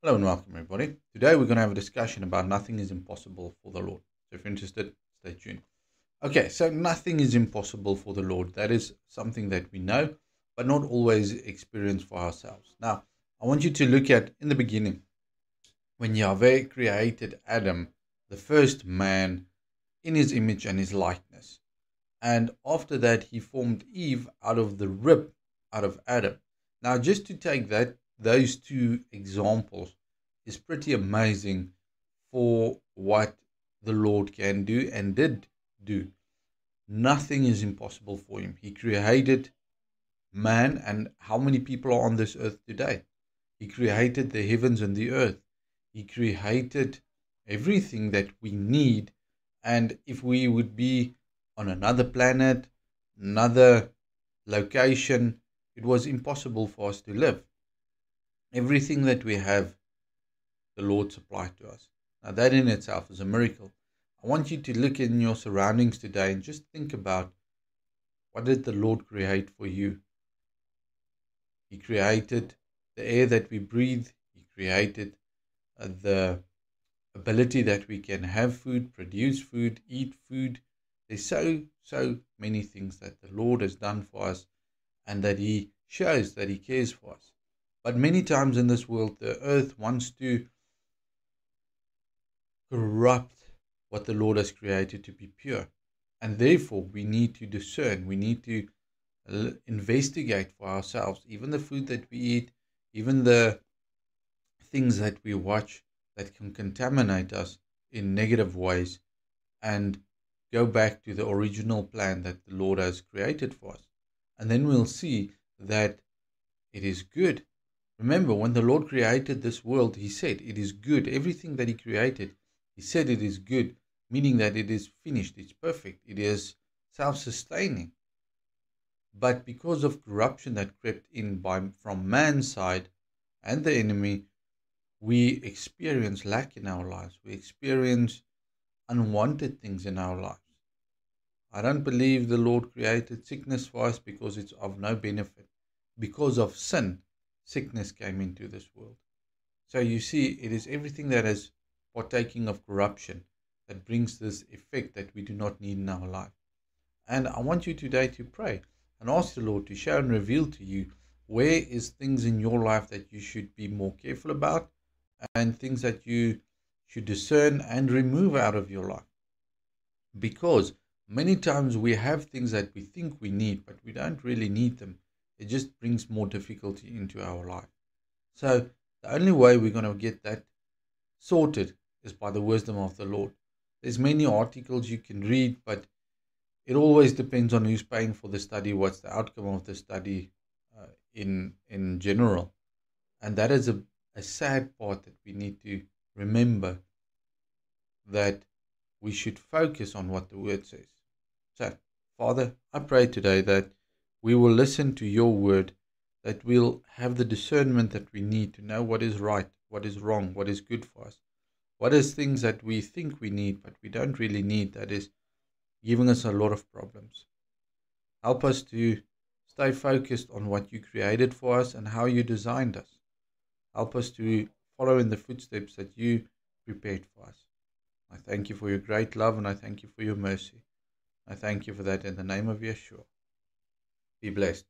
Hello and welcome, everybody. Today we're going to have a discussion about nothing is impossible for the Lord. So if you're interested, stay tuned. Okay, so nothing is impossible for the Lord. That is something that we know, but not always experience for ourselves. Now, I want you to look at in the beginning, when Yahweh created Adam, the first man, in his image and his likeness. And after that, he formed Eve out of the rib, out of Adam. Now, just to take those two examples is pretty amazing for what the Lord can do and did do. Nothing is impossible for him. He created man, and how many people are on this earth today? He created the heavens and the earth. He created everything that we need. And if we would be on another planet, another location, it was impossible for us to live. Everything that we have, the Lord supplied to us. Now, that in itself is a miracle. I want you to look in your surroundings today and just think about, what did the Lord create for you? He created the air that we breathe. He created the ability that we can have food, produce food, eat food. There's so many things that the Lord has done for us and that He shows that He cares for us. But many times in this world, the earth wants to corrupt what the Lord has created to be pure. And therefore, we need to discern. We need to investigate for ourselves, even the food that we eat, even the things that we watch that can contaminate us in negative ways, and go back to the original plan that the Lord has created for us. And then we'll see that it is good. Remember, when the Lord created this world, He said it is good. Everything that He created, He said it is good, meaning that it is finished, it's perfect, it is self-sustaining. But because of corruption that crept in from man's side and the enemy, we experience lack in our lives. We experience unwanted things in our lives. I don't believe the Lord created sickness for us because it's of no benefit. Because of sin, sickness came into this world. So you see, it is everything that is partaking of corruption that brings this effect that we do not need in our life. And I want you today to pray and ask the Lord to show and reveal to you where is things in your life that you should be more careful about, and things that you should discern and remove out of your life. Because many times we have things that we think we need, but we don't really need them. It just brings more difficulty into our life. So the only way we're going to get that sorted is by the wisdom of the Lord. There's many articles you can read, but it always depends on who's paying for the study, what's the outcome of the study in general. And that is a sad part that we need to remember, that we should focus on what the Word says. So, Father, I pray today that we will listen to your Word, that we'll have the discernment that we need to know what is right, what is wrong, what is good for us, what is things that we think we need, but we don't really need, that is giving us a lot of problems. Help us to stay focused on what you created for us and how you designed us. Help us to follow in the footsteps that you prepared for us. I thank you for your great love, and I thank you for your mercy. I thank you for that in the name of Yeshua. Be blessed.